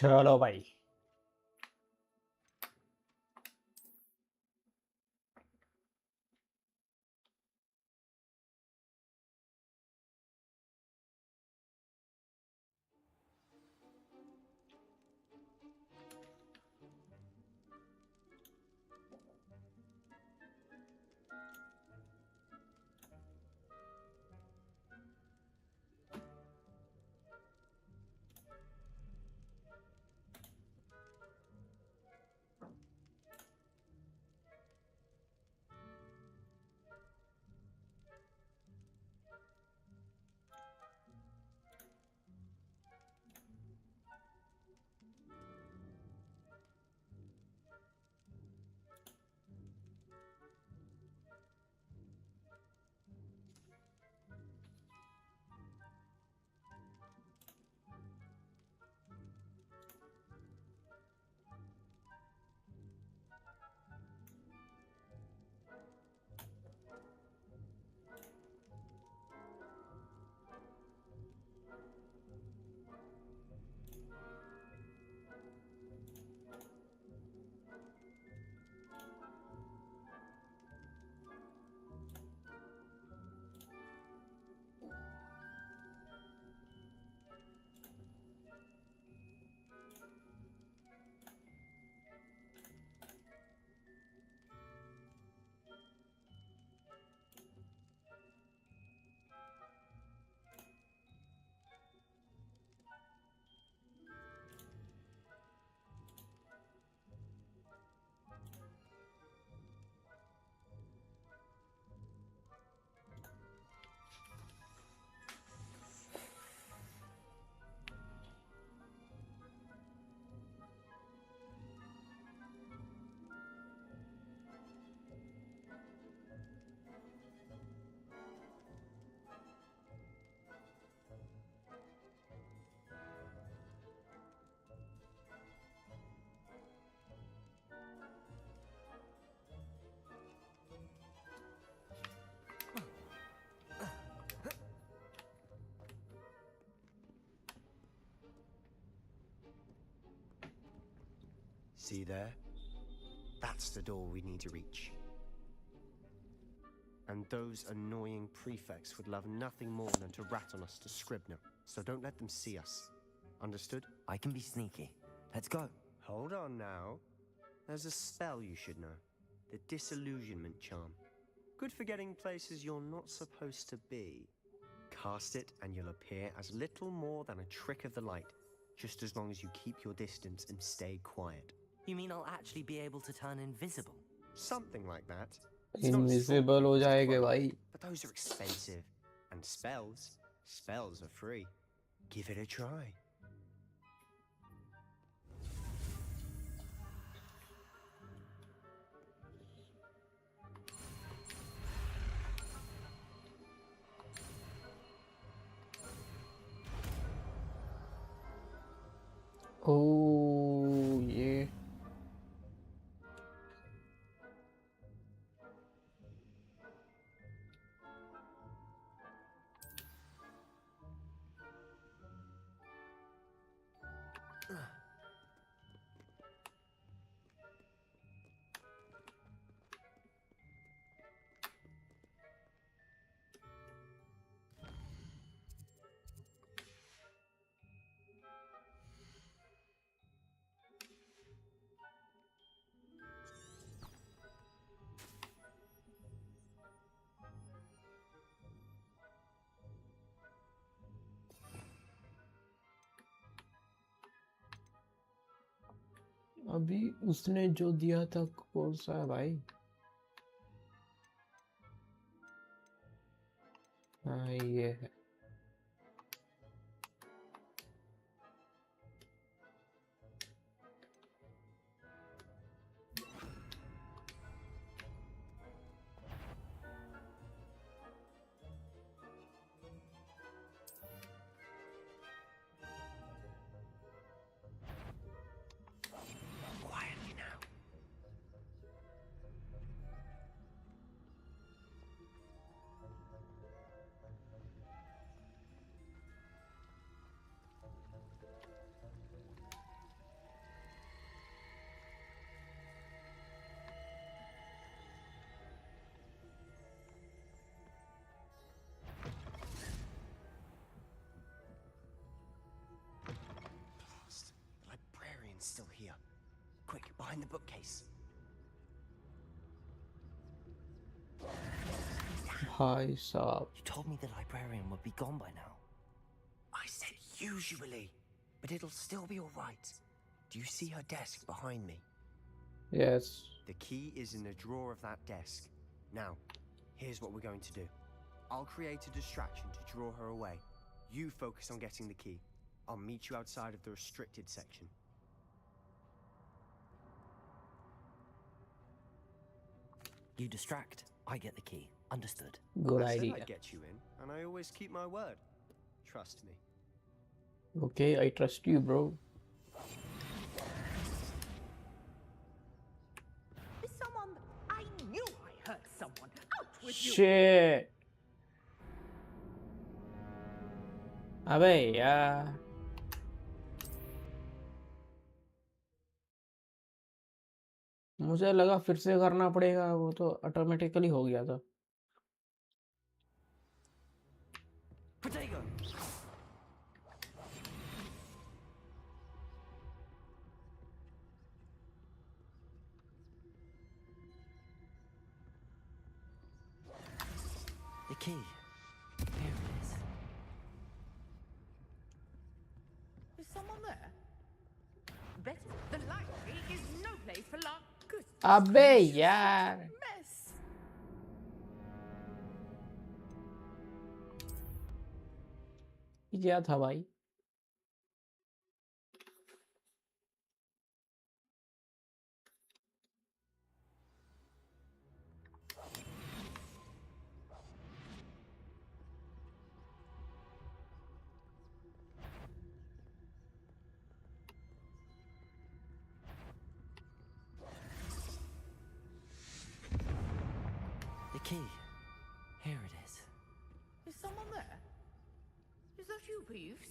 चलो भाई। See there? That's the door we need to reach. And those annoying prefects would love nothing more than to rat on us to Scribner, so don't let them see us. Understood? I can be sneaky. Let's go. Hold on now. There's a spell you should know. The Disillusionment Charm. Good for getting places you're not supposed to be. Cast it and you'll appear as little more than a trick of the light, just as long as you keep your distance and stay quiet. You mean I'll actually be able to turn invisible? Something like that. It's not as invisible हो foolproof as जाएंगे cloak, भाई. but those are expensive. And spells are free. Give it a try. Oh yeah. अभी उसने जो दिया था कौन सा है भाई? हाँ ये है. Quietly now. in the bookcase. भाई साहब You told me the librarian would be gone by now. I said usually, but it'll still be all right. Do you see her desk behind me? yes The key is in the drawer of that desk. Now, here's what we're going to do. I'll create a distraction to draw her away. You focus on getting the key. I'll meet you outside of the restricted section. You distract, I get the key. Understood. good I said idea I'd get you in, and I always keep my word. Trust me. okay I trust you bro Is someone? I knew I heard someone. Out with you! shit अबे यार मुझे लगा फिर से करना पड़ेगा वो तो ऑटोमेटिकली हो गया था Protego! The key. Here it is. Is someone there? Better. The library is no place for love. Good अबे यार mess. ये क्या था भाई The key. Here it is. Is someone there? Is that you, Peeves?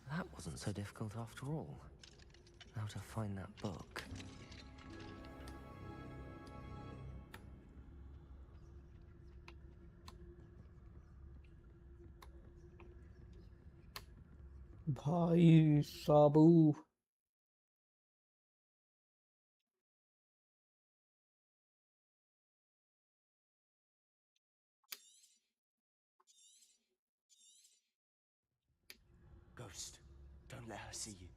That wasn't so difficult after all. How to find that book. भाई साबू Ghost, don't let her see you.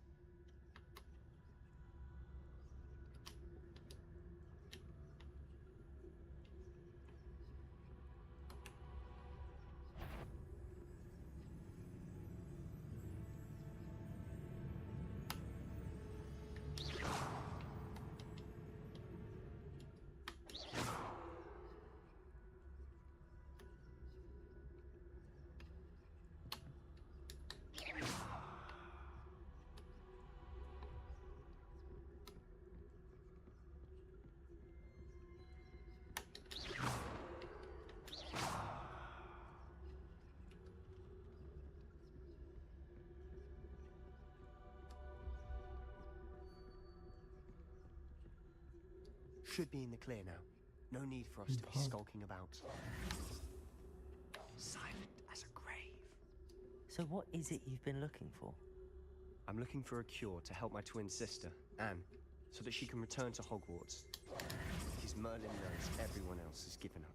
Should be in the clear now. No need for us to be skulking about. Silent as a grave. So what is it you've been looking for? I'm looking for a cure to help my twin sister, Anne, so that she can return to Hogwarts. Because Merlin knows everyone else has given up.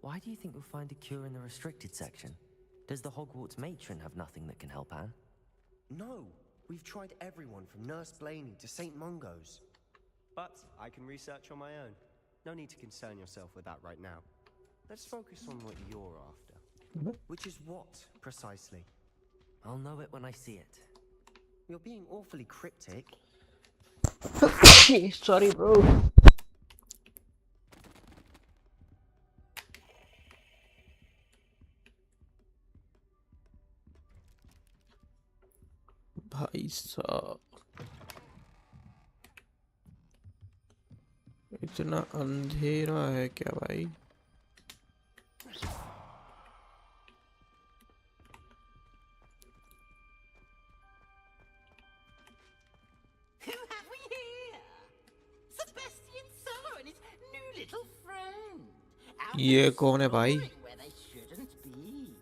Why do you think we'll find a cure in the restricted section? Does the Hogwarts matron have nothing that can help Anne? No! We've tried everyone from Nurse Blaney to St. Mungo's. But I can research on my own. No need to concern yourself with that right now. Let's focus on what you're after. Which is what, precisely? I'll know it when I see it. You're being awfully cryptic. sorry bro भाई साहब इतना अंधेरा है क्या भाई Who have we here? Sebastian Summer and his new little friend. Out ये कौन है भाई exploring where they shouldn't be.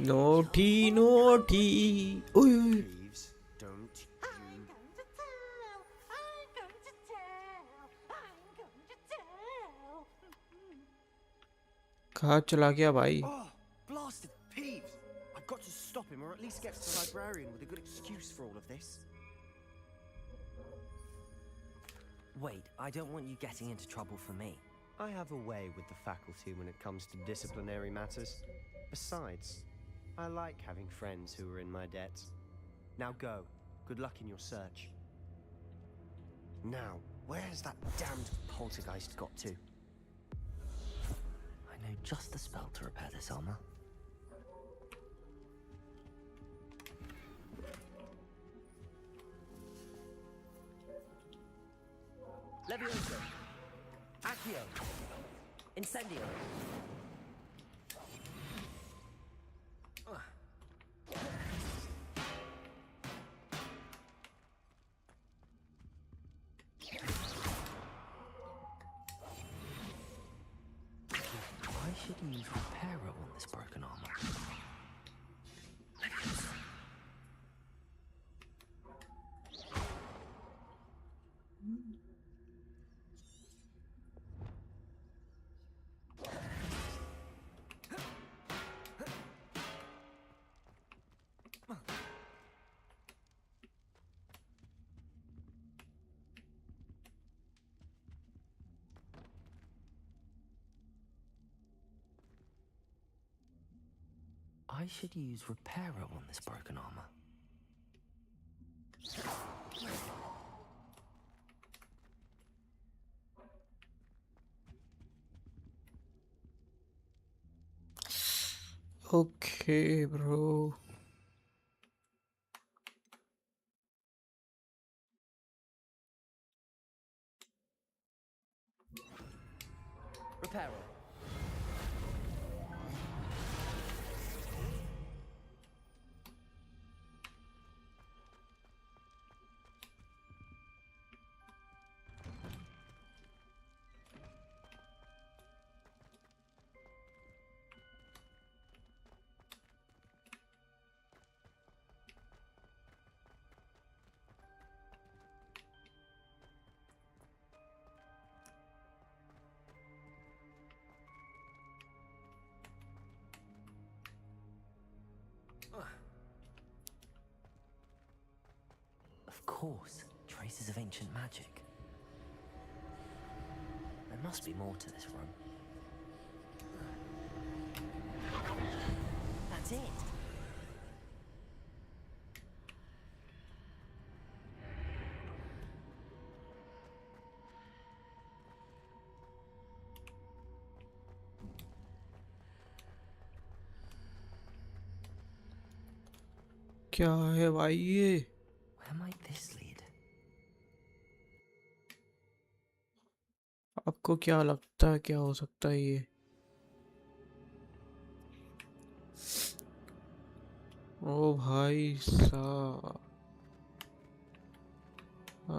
Naughty, naughty. Oi, oi. Thieves, don't you... I'm going to tell. I'm going to tell. I'm going to tell. कहाँ चला गया भाई? Oh, blasted Peeves! I've got to stop him, or at least get to the librarian with a good excuse for all of this. Wait, I don't want you getting into trouble for me. I have a way with the faculty when it comes to disciplinary matters. Besides, I like having friends who are in my debt. Now go. Good luck in your search. Now, where's that damned poltergeist got to? I know just the spell to repair this armor. Levioso! Accio! Incendio! I should use Reparo on this broken armor. Levioso! I should use Reparo on this broken armor. Okay, bro. Reparo. Of course, traces of ancient magic. There must be more to this room. That's it! क्या है भाई ये? Where might this lead? आपको क्या लगता है क्या हो सकता है ये? ओ भाई साहब,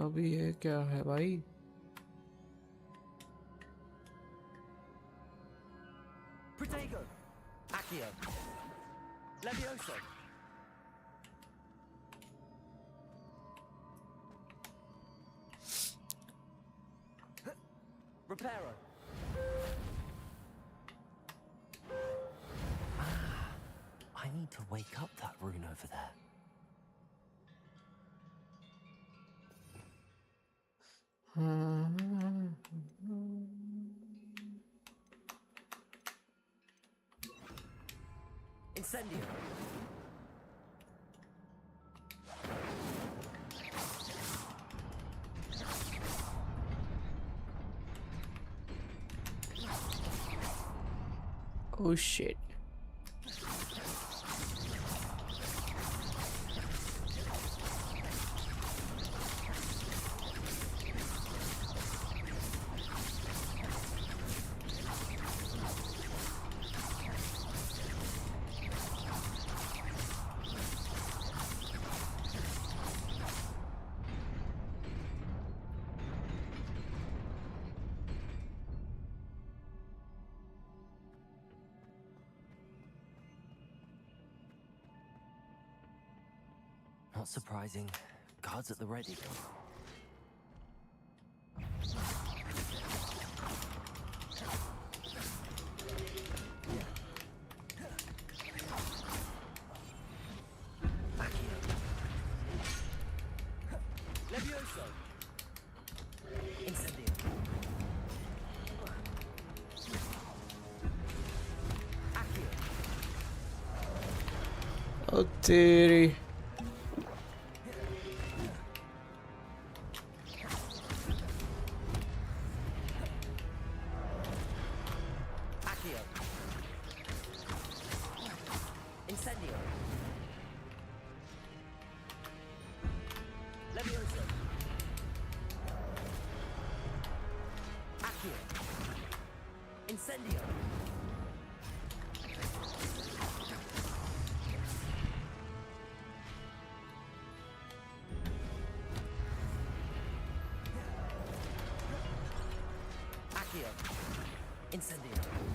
अभी ये क्या है भाई? Protego! Accio! Levioso! Reparo! I need to wake up that rune over there. Incendio! Oh shit. Not surprising. Guards at the ready. Levioso. Incendio. Accio. ओ तेरी Accio. Incendio. Levioso. Accio. Incendio. Accio. Incendio.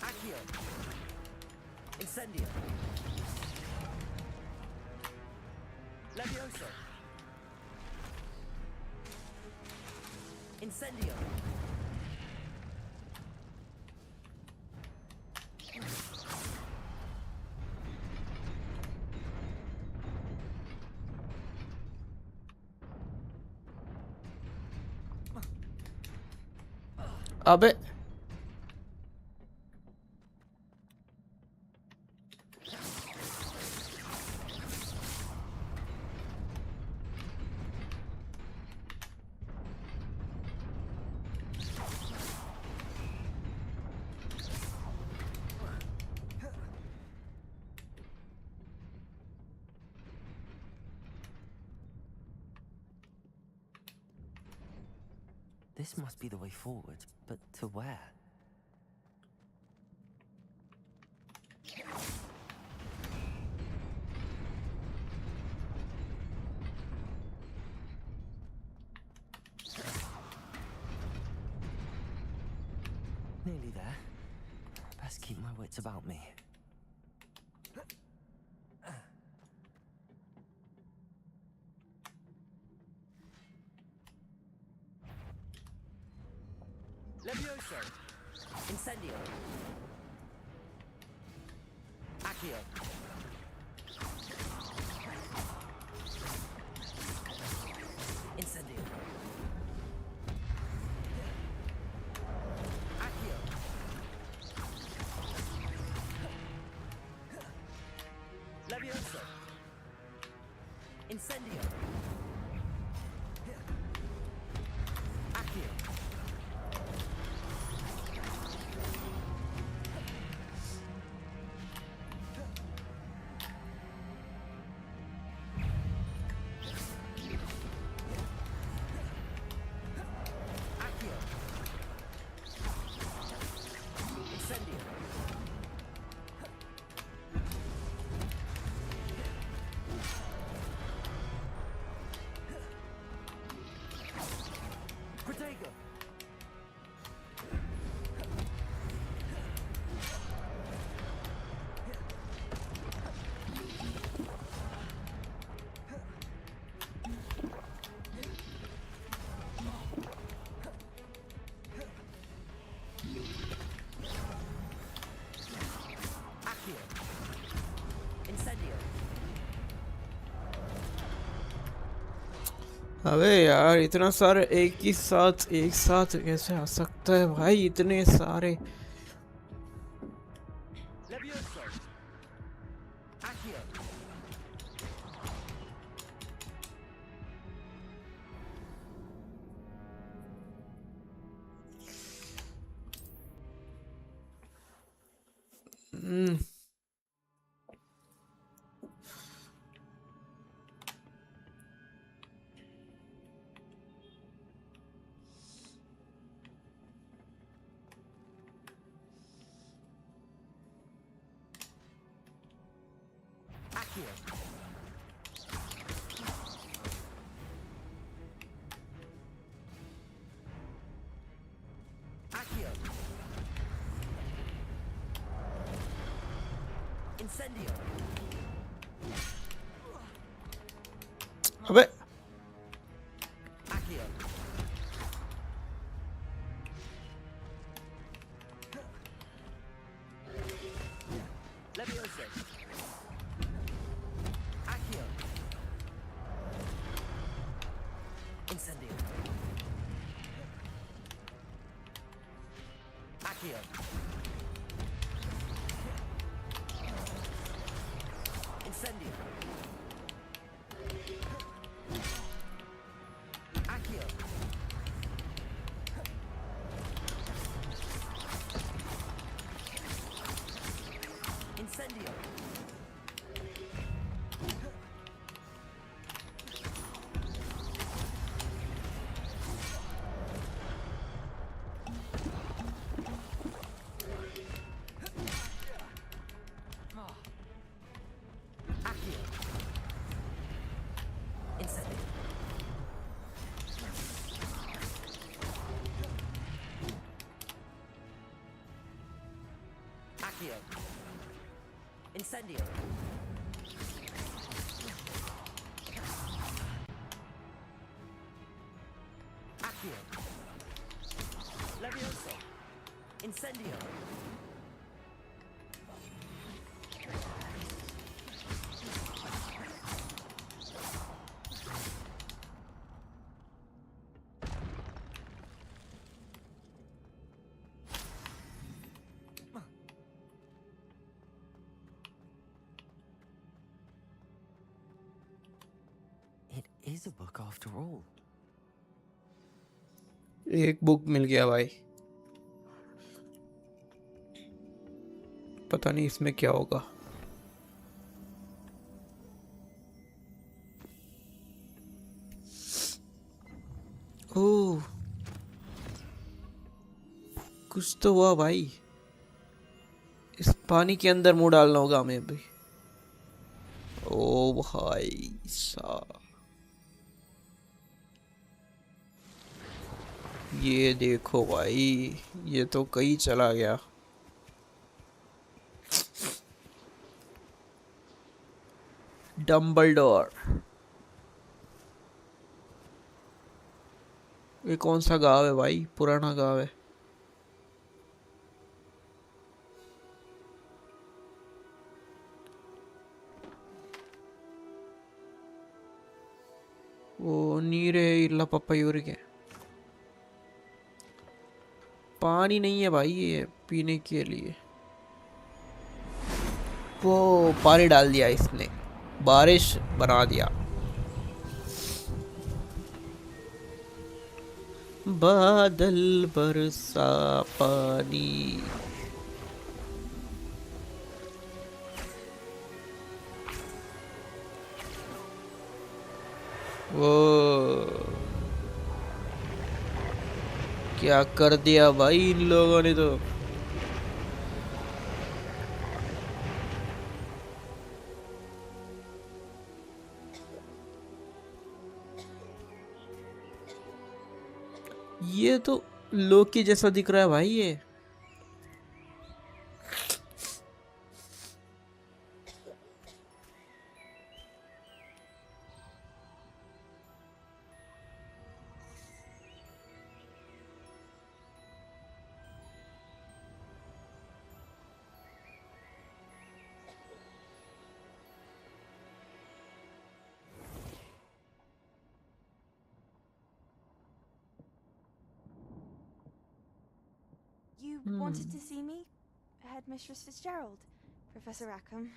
Accio. Incendio. Levioso. Incendio. अबे This must be the way forward, but to where? Nearly there. Best keep my wits about me. Levioso. Incendio. Accio. Incendio. Accio. Levioso. Incendio. Accio. Accio. Incendio. अबे यार इतना सारे एक साथ कैसे आ सकता है भाई, इतने सारे। Levioso. Accio. हम्म, Accio. Accio. Incendio. अबे Accio. Levioso. Accio. Incendio. Accio. Incendio. Accio. Incendio. Accio. Incendio. Accio. Incendio. Accio. Levioso. Incendio. It is a book after all. एक बुक मिल गया भाई, पता नहीं इसमें क्या होगा। ओह, कुछ तो हुआ भाई। इस पानी के अंदर मुंह डालना होगा हमें भी। ओ भाई साहब, ये देखो भाई, ये तो कहीं चला गया। डम्बलडोर। ये कौन सा गांव है भाई, पुराना गांव है। वो नीरे इल्ला पप्पा यूरिक है। पानी नहीं है भाई ये पीने के लिए। वो पानी डाल दिया इसने, बारिश बना दिया। बादल बरसा पानी। वो क्या कर दिया भाई इन लोगों ने तो। ये तो लोकी जैसा दिख रहा है भाई ये। wanted to see me? Headmistress Fitzgerald, Professor Rackham.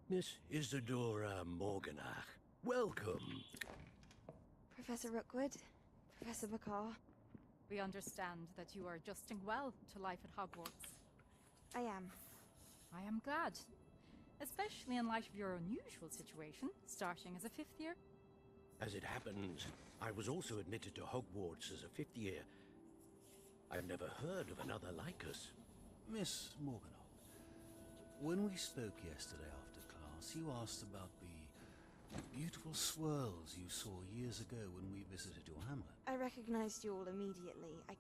Miss Isadora Morganach, welcome. Professor Rookwood, Professor McCaw. We understand that you are adjusting well to life at Hogwarts. I am. I am glad. Especially in light of your unusual situation, starting as a 5th year. As it happens, I was also admitted to Hogwarts as a 5th year. I've never heard of another like us. Miss Morganach, when we spoke yesterday after class, you asked about the beautiful swirls you saw years ago when we visited your hamlet. I recognized you all immediately. I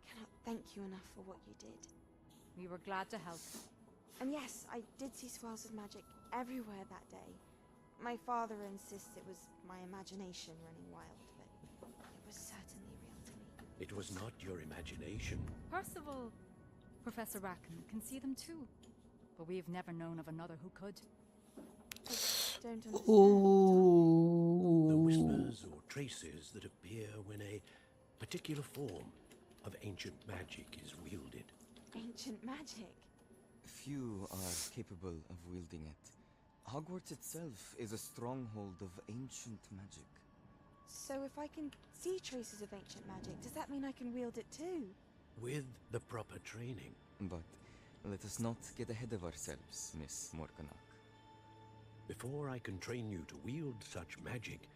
cannot thank you enough for what you did. We were glad to help. And yes, I did see swirls of magic everywhere that day. My father insists it was my imagination running wild, but it was certainly real to me. It was not your imagination. Percival, Professor Rackham can see them too. But we've never known of another who could. I don't understand. The Ooh. whispers or traces that appear when a particular form of ancient magic is wielded. Ancient magic? Few are capable of wielding it. Hogwarts itself is a stronghold of ancient magic. So if I can see traces of ancient magic, does that mean I can wield it too? With the proper training. But let us not get ahead of ourselves, Miss Morganach. Before I can train you to wield such magic,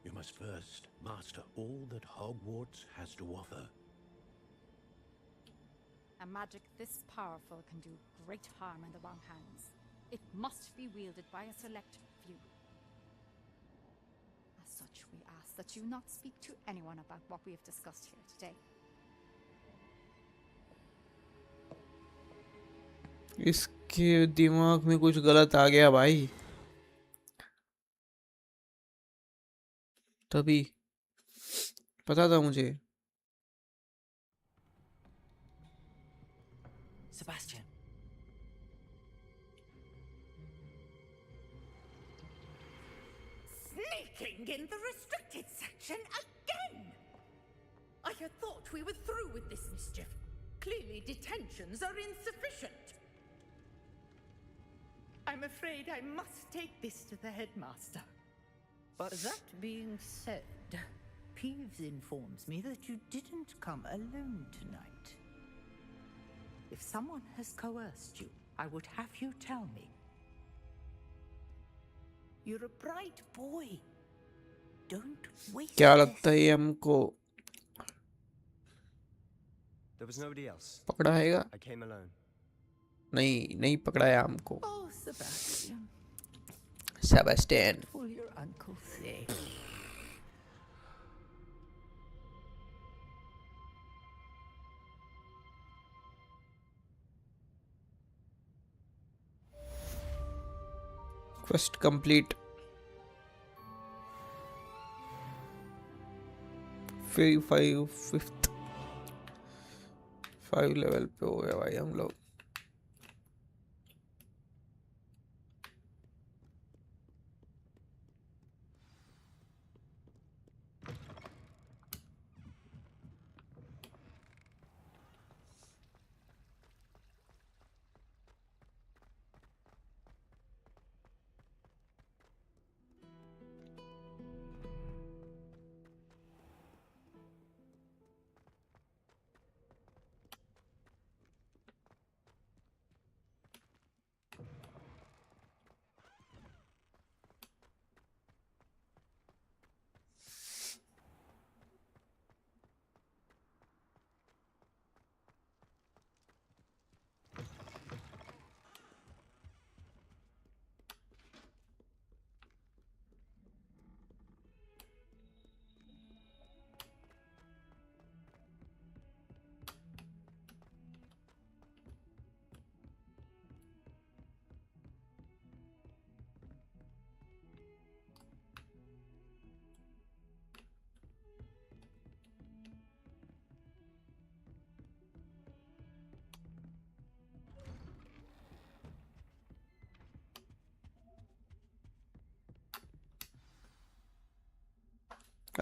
you must first master all that Hogwarts has to offer. A magic this powerful can do great harm in the wrong hands. It must be wielded by a select few. As such, we ask that you not speak to anyone about what we have discussed here today. इसके दिमाग में कुछ गलत आ गया भाई तभी पता था मुझे Sebastian. Sneaking in the restricted section again! I had thought we were through with this mischief. Clearly detentions are insufficient. I'm afraid I must take this to the headmaster. But that being said, Peeves informs me that you didn't come alone tonight. If someone has coerced you, I would have you tell me. You're a bright boy. Don't waste क्या this. लगता है ये हमको There was nobody else. पकड़ा हैगा I came alone. नहीं नहीं पकड़ाया हमको Oh, Sebastian, Sebastian what will your uncle say? Quest complete fifth 5 level पे हो गया भाई हम लोग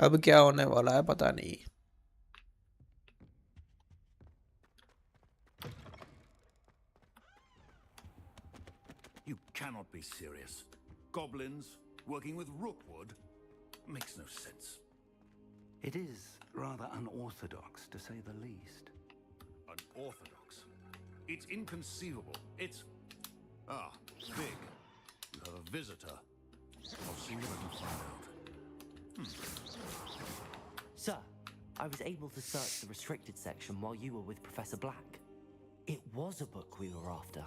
अब क्या होने वाला है पता नहीं You cannot be serious. Goblins working with Rookwood makes no sense. It is rather unorthodox, to say the least. Unorthodox? It's inconceivable. It's... Ah, Fig. You have a visitor. I'll see what I can find out. Sir, I was able to search the restricted section while you were with Professor Black. It was a book we were after.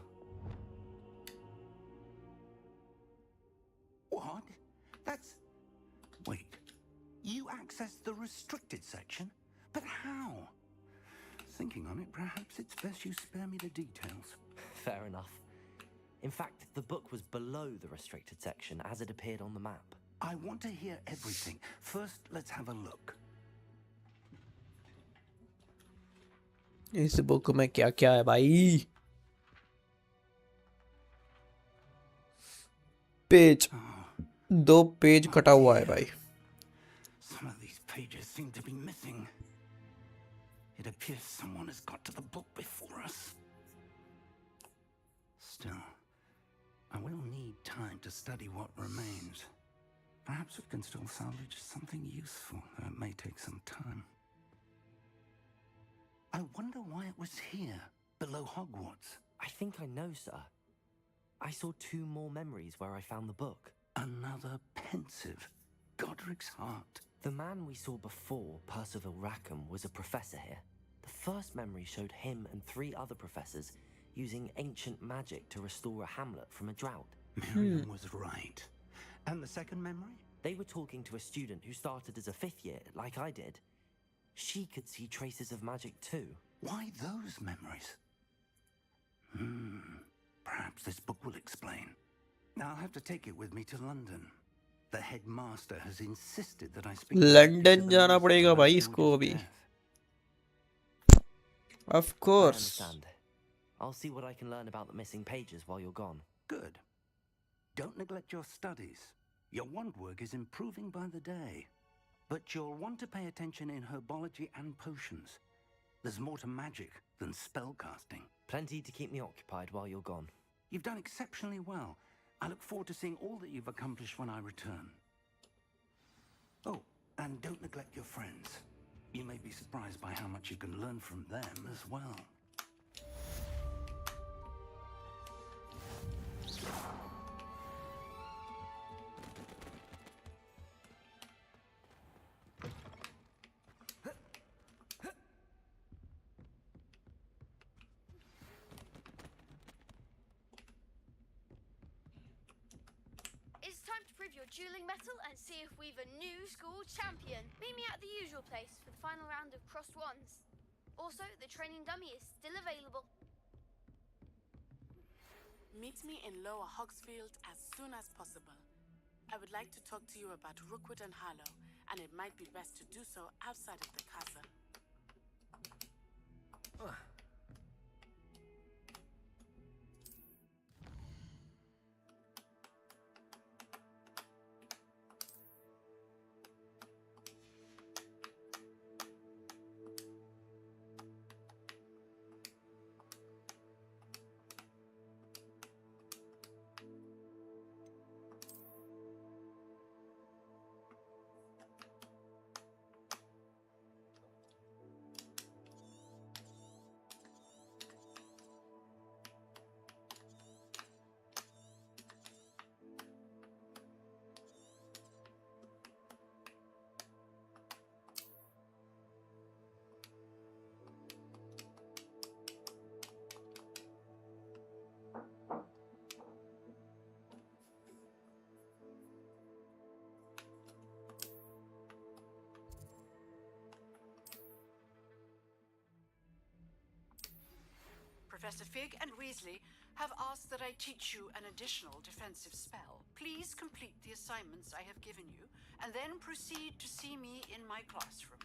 What? That's... Wait. You accessed the restricted section? But how? Thinking on it, perhaps it's best you spare me the details. Fair enough. In fact, the book was below the restricted section as it appeared on the map. I want to hear everything. First, let's have a look. इस book में क्या क्या है भाई? Page 2 page कटा हुआ है भाई. Some of these pages seem to be missing. It appears someone has got to the book before us. Still, I will need time to study what remains. Perhaps we can still salvage something useful, though it may take some time. I wonder why it was here, below Hogwarts. I think I know, sir. I saw 2 more memories where I found the book. Another pensive. Godric's heart. The man we saw before, Percival Rackham, was a professor here. The first memory showed him and 3 other professors using ancient magic to restore a hamlet from a drought. Miriam was right. And the second memory? They were talking to a student who started as a 5th year, like I did. She could see traces of magic too. Why those memories? Perhaps this book will explain. I'll have to take it with me to London. The headmaster has insisted that I speak. London जाना पड़ेगा भाई इसको अभी. Of course. I understand. I'll see what I can learn about the missing pages while you're gone. Good. Don't neglect your studies. Your wand work is improving by the day. But you'll want to pay attention in herbology and potions. There's more to magic than spellcasting. Plenty to keep me occupied while you're gone. You've done exceptionally well. I look forward to seeing all that you've accomplished when I return. Oh, and don't neglect your friends. You may be surprised by how much you can learn from them as well. It's time to prove your dueling mettle and see if we've a new school champion. Meet me at the usual place for the final round of crossed wands. Also, the training dummy is still available. Meet me in Lower Hogsfield as soon as possible. I would like to talk to you about Rookwood and Harlow, and it might be best to do so outside of the castle. Professor Fig and Weasley have asked that I teach you an additional defensive spell. Please complete the assignments I have given you, and then proceed to see me in my classroom.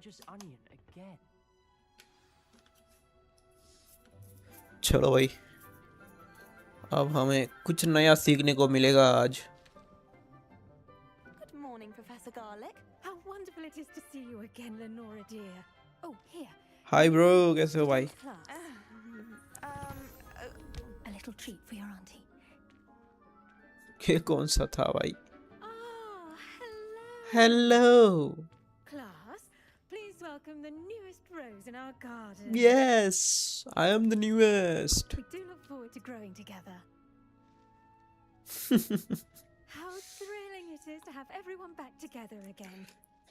dangerous onion again. चलो भाई, अब हमें कुछ नया सीखने को मिलेगा आज. Good morning, Professor Garlic. How wonderful it is to see you again, Lenora dear. Oh, here. Hi bro, कैसे हो भाई? A little treat for your auntie. ये कौन सा था भाई? Oh, hello. Hello. Class, please welcome the newest rose in our garden. Yes, I am the newest. We do look forward to growing together. How thrilling it is to have everyone back together again.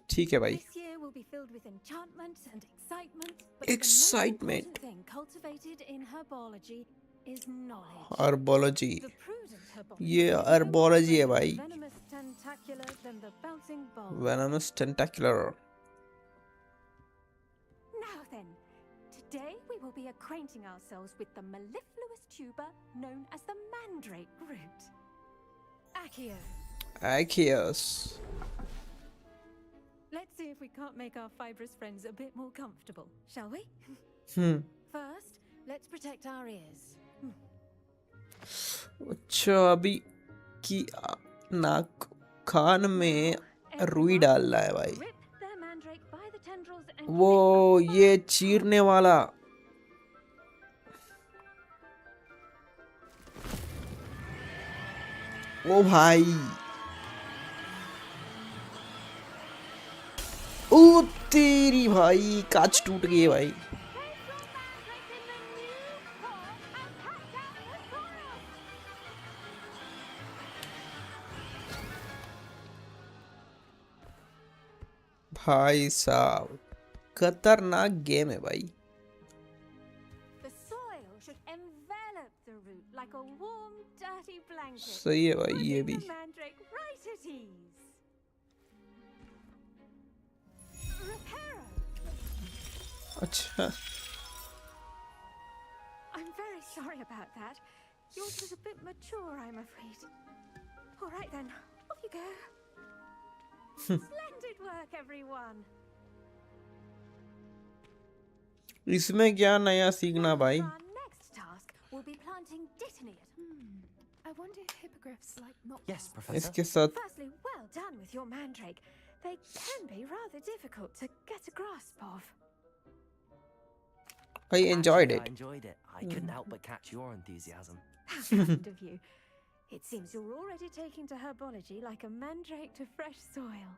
ठीक है भाई. This year will be filled with enchantment and excitement. But Excitement. the most important thing cultivated in herbology is knowledge. Herbology. The prudent herbology. ये herbology है भाई. Venomous tentacular than the bouncing bulb. Venomous tentacular. Now then, today we will be acquainting ourselves with the mellifluous tuber known as the mandrake root. Accio. Achios. Let's see if we can't make our fibrous friends a bit more comfortable, shall we? First, let's protect our ears. अच्छा, अभी की नाक कान में रुई डाल रहा है भाई. Rip their mandrake by the tendrils and वो ये चीरने वाला. ओ भाई. ओ तेरी भाई, कांच टूट गई भाई. भाई साहब, खतरनाक गेम है भाई. The soil should envelop the root like a warm, dirty blanket. सही है भाई ये भी. Putting the mandrake right at ease. Reparo. अच्छा. I'm very sorry about that. Yours was a bit mature, I'm afraid. All right then, off you go. Splendid work, everyone. इसमें क्या नया सीखना भाई? Our next task will be planting dittanyas. I wonder if hippogriffs like not. Yes, Professor. इसके साथ Firstly, well done with your mandrake. They can be rather difficult to get a grasp of. I enjoyed Actually, it. I enjoyed it. I couldn't help but catch your enthusiasm. How kind of you. It seems you're already taking to herbology like a mandrake to fresh soil.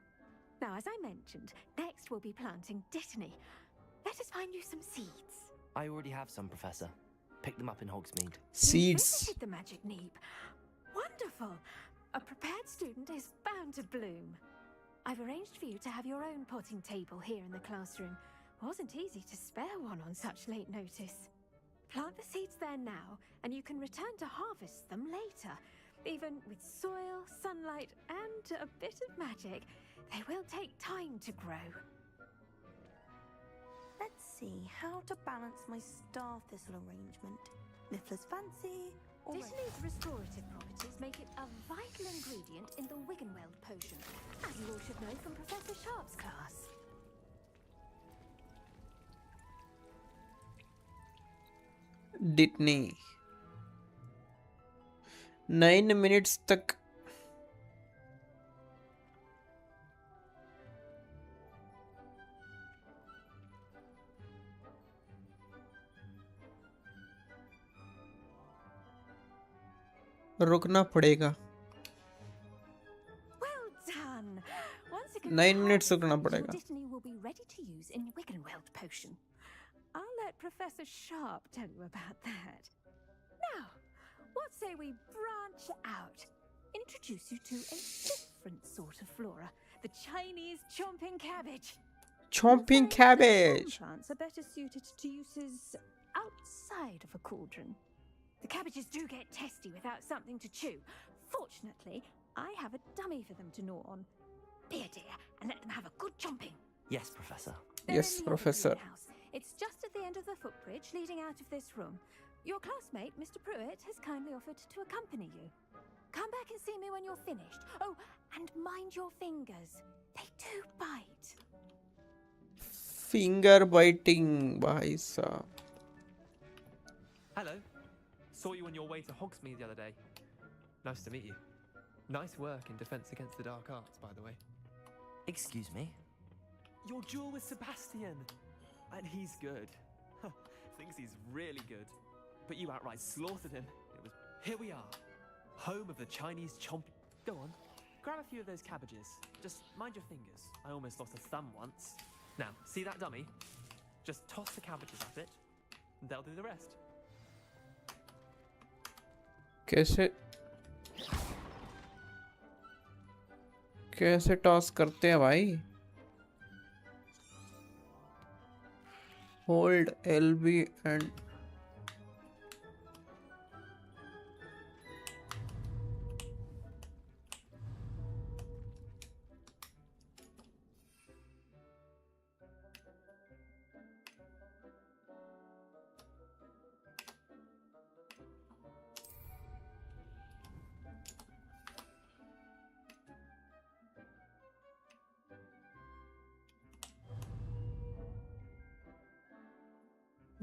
Now, as I mentioned, next we'll be planting dittany. Let us find you some seeds. I already have some, Professor. Pick them up in Hogsmeade. You Seeds. visited the magic neep. Wonderful. A prepared student is bound to bloom. I've arranged for you to have your own potting table here in the classroom. Wasn't easy to spare one on such late notice. Plant the seeds there now, and you can return to harvest them later. Even with soil, sunlight, and a bit of magic, they will take time to grow. Let's see how to balance my star thistle arrangement. Niffler's fancy. Dittany's restorative properties make it a vital ingredient in the Wiggenweld potion, as you all should know from Professor Sharp's class. डिटनी 9 minutes तक. रुकना पड़ेगा. Well done. Once again, 9 minutes रुकना your पड़ेगा. Dittany will be ready to use in Wiggenweld potion. I'll let Professor Sharp tell you about that. Now, what say we branch out? Introduce you to a different sort of flora, the Chinese chomping cabbage. Chomping Some cabbage. plants are better suited to uses outside of a cauldron. The cabbages do get testy without something to chew. Fortunately, I have a dummy for them to gnaw on. Be a dear and let them have a good chomping. Yes, Professor. They're Yes, in the other Professor. greenhouse. It's just at the end of the footbridge leading out of this room. Your classmate, Mr. Pruitt, has kindly offered to accompany you. Come back and see me when you're finished. Oh, and mind your fingers. They do bite. Finger biting भाई साहब. Hello. Saw you on your way to Hogsmeade the other day. Nice to meet you. Nice work in Defense Against the Dark Arts, by the way. Excuse me? Your duel with Sebastian. And he's good. Thinks he's really good. But you outright slaughtered him. Here we are. Home of the Chinese chomp. Go on. Grab a few of those cabbages. Just mind your fingers. I almost lost a thumb once. Now, see that dummy? Just toss the cabbages at it, and they'll do the rest. कैसे कैसे toss करते हैं भाई? Hold LB and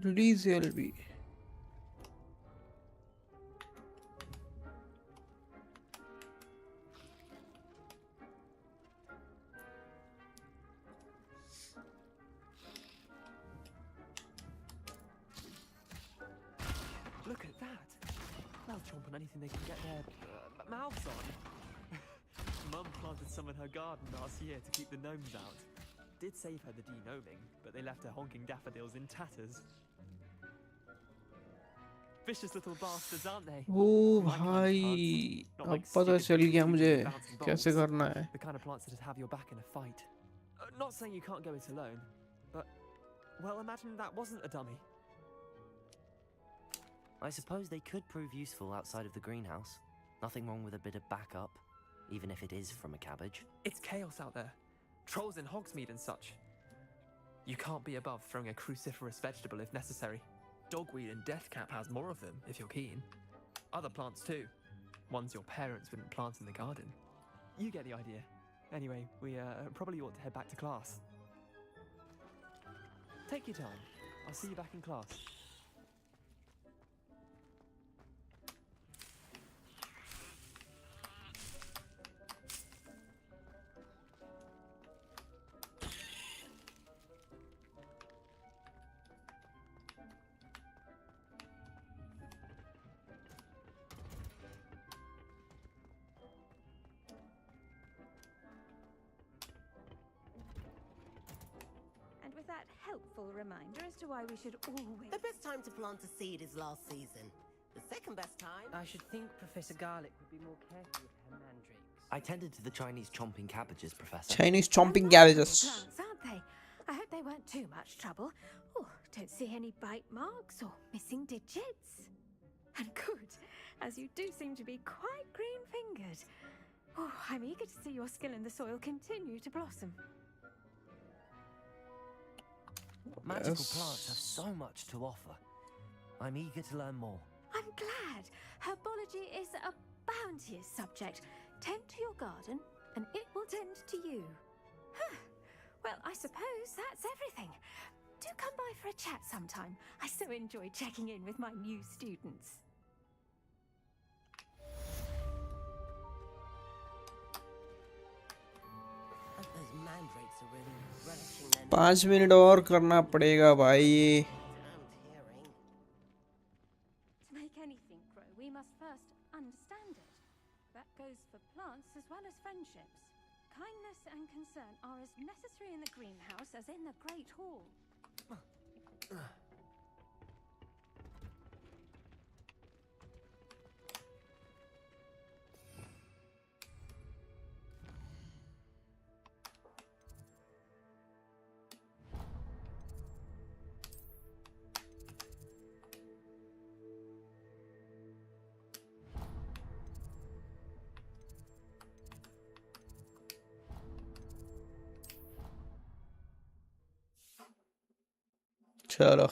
release LB. Look at that. They'll chomp on anything they can get their mouths on. Mum planted some in her garden last year to keep the gnomes out. Did save her the de-gnoming, but they left her honking daffodils in tatters. Vicious little bastards, aren't they? Oh My kind of भाई, plants. Not अब like पता stupid चल bees गया using मुझे bouncing कैसे balls. करना है. The kind of plants that'd have your back in a fight. Not saying you can't go it alone, but well, imagine that wasn't a dummy. I suppose they could prove useful outside of the greenhouse. Nothing wrong with a bit of backup, even if it is from a cabbage. It's chaos out there. Trolls in Hogsmeade and such. You can't be above throwing a cruciferous vegetable if necessary. Dogweed and deathcap has more of them, if you're keen. Other plants too. Ones your parents wouldn't plant in the garden. You get the idea. Anyway, we probably ought to head back to class. Take your time. I'll see you back in class. And with that helpful reminder as to why we should always... The best time to plant a seed is last season. The second best time... I should think Professor Garlick would be more careful with her mandrakes. I tended to the Chinese chomping cabbages, Professor. Chinese chomping cabbages. Plants, aren't they? I hope they weren't too much trouble. Oh, don't see any bite marks or missing digits. And good, as you do seem to be quite green-fingered. Oh, I'm eager to see your skill in the soil continue to blossom. Magical plants have so much to offer. I'm eager to learn more. I'm glad. Herbology is a bounteous subject. Tend to your garden, and it will tend to you. Huh. Well, I suppose that's everything. Do come by for a chat sometime. I so enjoy checking in with my new students. Those mandrakes are really relishing their 5 minute और करना पड़ेगा भाई ये. To make anything grow, we must first understand it. That goes for plants as well as friendships. Kindness and concern are as necessary in the greenhouse as in the Great Hall. चलो.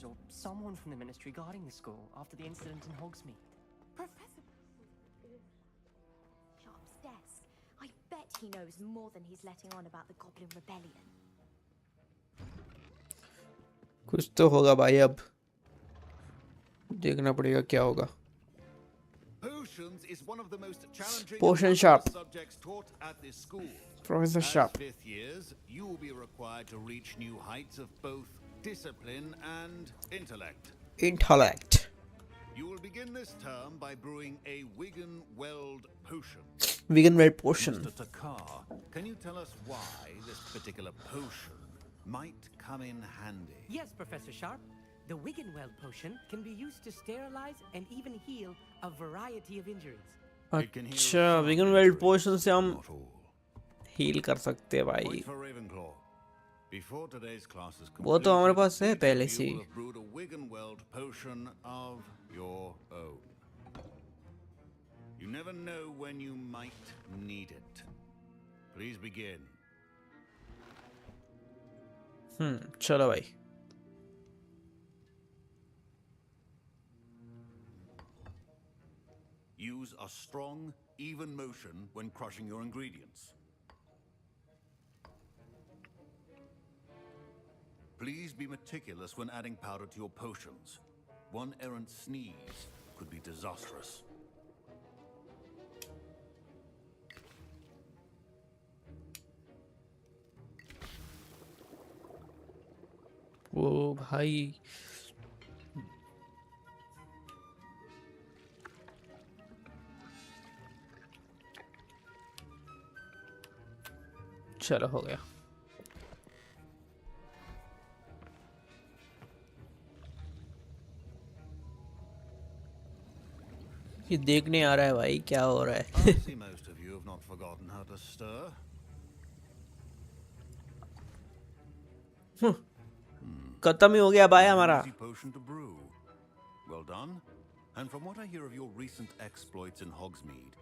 patrons or someone from the ministry guarding the school after the incident in Hogsmeade. Professor Sharp's desk. I bet he knows more than he's letting on about the Goblin Rebellion. कुछ तो होगा भाई, अब देखना पड़ेगा क्या होगा. Potions is one of the most challenging Potion Sharp. subjects taught at this school. Professor As Sharp. fifth years, you will be required to reach new heights of both discipline and intellect. Intellect. You will begin this term by brewing a Wiggenweld potion. Wiggenweld potion. Mr. Takar, can you tell us why this particular potion might come in handy? Yes, Professor Sharp. The Wiggenweld potion can be used to sterilize and even heal a variety of injuries. अच्छा, Wiggenweld potion से हम heal कर सकते हैं भाई. Point for Ravenclaw. Before today's class is वो तो हमारे पास है पहले से. you will have brewed a Wiggenweld potion of your own. You never know when you might need it. Please begin. चलो भाई. Use a strong, even motion when crushing your ingredients. Please be meticulous when adding powder to your potions. One errant sneeze could be disastrous. वो भाई चलो हो गया. ये देखने आ रहा है भाई क्या हो रहा है. I see most of you have not forgotten how to stir. खत्म ही हो गया भाई हमारा. Easy potion to brew. Well done. And from what I hear of your recent exploits in Hogsmeade,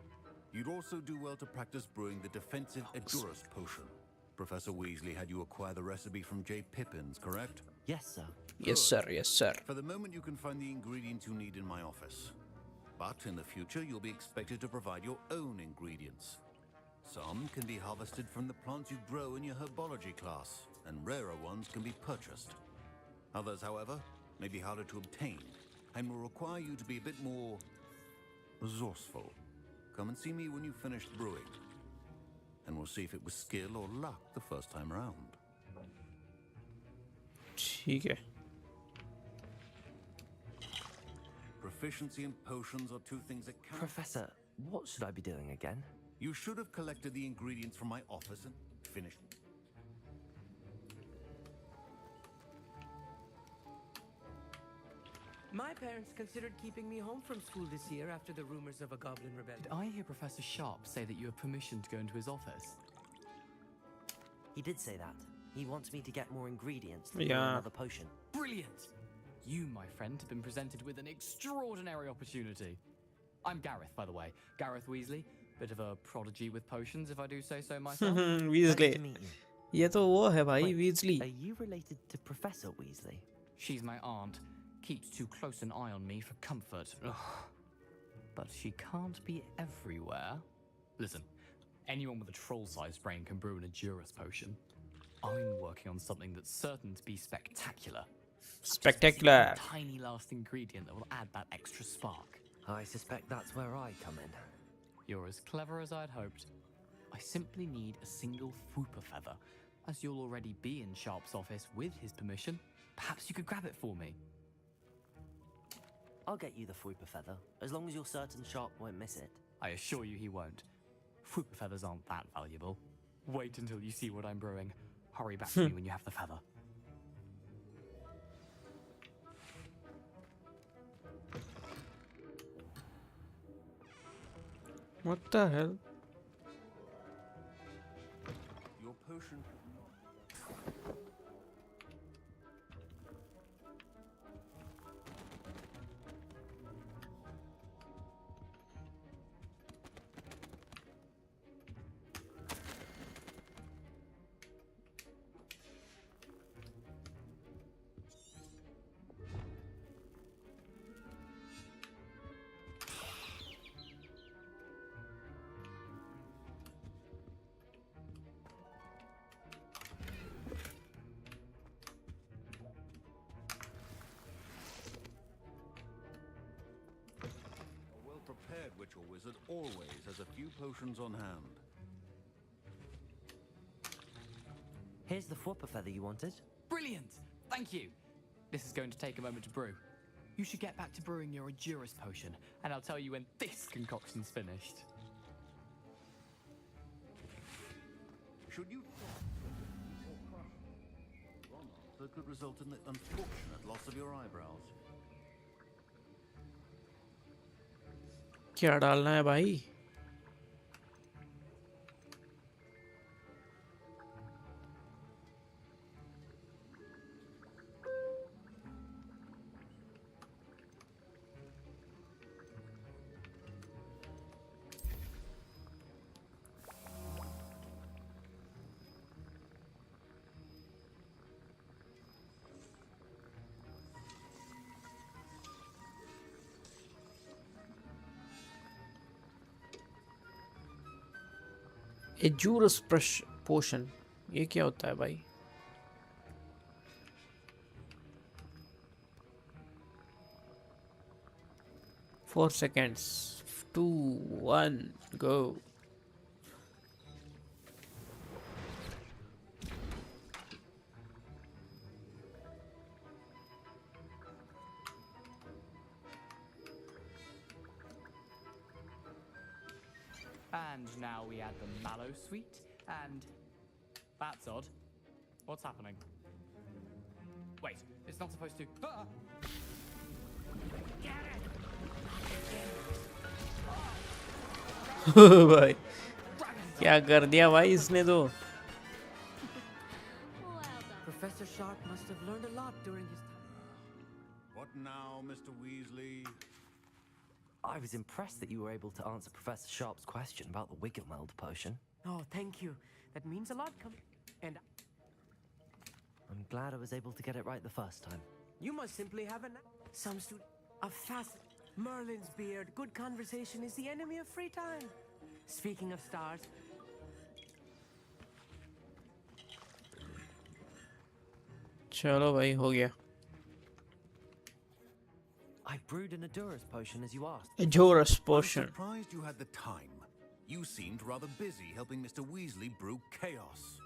you'd also do well to practice brewing the defensive Edurus potion. Professor Weasley had you acquire the recipe from J. Pippin's, correct? Yes, sir. Yes, sir. Yes, sir. For the moment, you can find the ingredients you need in my office. But in the future, you'll be expected to provide your own ingredients. Some can be harvested from the plants you grow in your herbology class, and rarer ones can be purchased. Others, however, may be harder to obtain, and will require you to be a bit more resourceful. Come and see me when you've finished brewing, and we'll see if it was skill or luck the first time around. ठीक है. Proficiency in potions are two things that count. Professor, what should I be doing again? You should have collected the ingredients from my office and finished. My parents considered keeping me home from school this year after the rumors of a Goblin Rebellion. Did I hear Professor Sharp say that you have permission to go into his office? He did say that. He wants me to get more ingredients to Yeah. brew another potion. Brilliant! You, my friend, have been presented with an extraordinary opportunity. I'm Gareth, by the way. Gareth Weasley. Bit of a prodigy with potions, if I do say so myself. Weasley. Pleasure to meet you. ये तो वो है भाई Wait, Weasley. Are you related to Professor Weasley? She's my aunt. Keeps too close an eye on me for comfort. Ugh. But she can't be everywhere. Listen, anyone with a troll-sized brain can brew an Edurus potion. I'm working on something that's certain to be spectacular. Spectacular. Just a tiny last ingredient that will add that extra spark. I suspect that's where I come in. You're as clever as I'd hoped. I simply need a single Fwooper feather. As you'll already be in Sharp's office with his permission, perhaps you could grab it for me. I'll get you the Fwooper feather, as long as you're certain Sharp won't miss it. I assure you he won't. Fwooper feathers aren't that valuable. Wait until you see what I'm brewing. Hurry back to me when you have the feather. What the hell? Your potion. witch or wizard always has a few potions on hand. Here's the Fwopper feather you wanted. Brilliant! Thank you! This is going to take a moment to brew. You should get back to brewing your Adurus potion, and I'll tell you when this concoction's finished. Should you that could result in the unfortunate loss of your eyebrows. क्या डालना है भाई? एजूरस पोशन, ये क्या होता है भाई? Four seconds. 2, 1, go. And now we add the mallow sweet, and that's odd. What's happening? Wait, it's not supposed to. Ah! भाई क्या कर दिया भाई इसने तो? Professor Sharp must have learned a lot during his time. What now, Mr. Weasley? I was impressed that you were able to answer Professor Sharp's question about the Wiggenweld potion. Oh, thank you. That means a lot, and I'm glad I was able to get it right the first time. you must simply have some student. A facet. Merlin's beard. Good conversation is the enemy of free time. Speaking of stars. चलो भाई हो गया. I brewed an Adurus potion as you asked. Adurus potion. I'm surprised you had the time. You seemed rather busy helping Mr. Weasley brew chaos.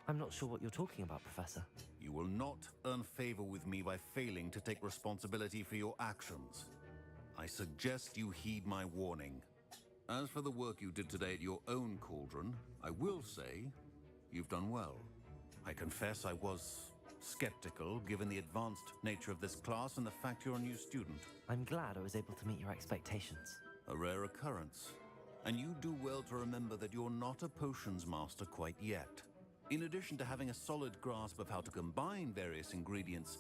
I'm not sure what you're talking about, Professor. You will not earn favor with me by failing to take responsibility for your actions. I suggest you heed my warning. As for the work you did today at your own cauldron, I will say you've done well. I confess I was skeptical given the advanced nature of this class and the fact you're a new student. I'm glad I was able to meet your expectations. A rare occurrence. And you do well to remember that you're not a potions master quite yet. In addition to having a solid grasp of how to combine various ingredients,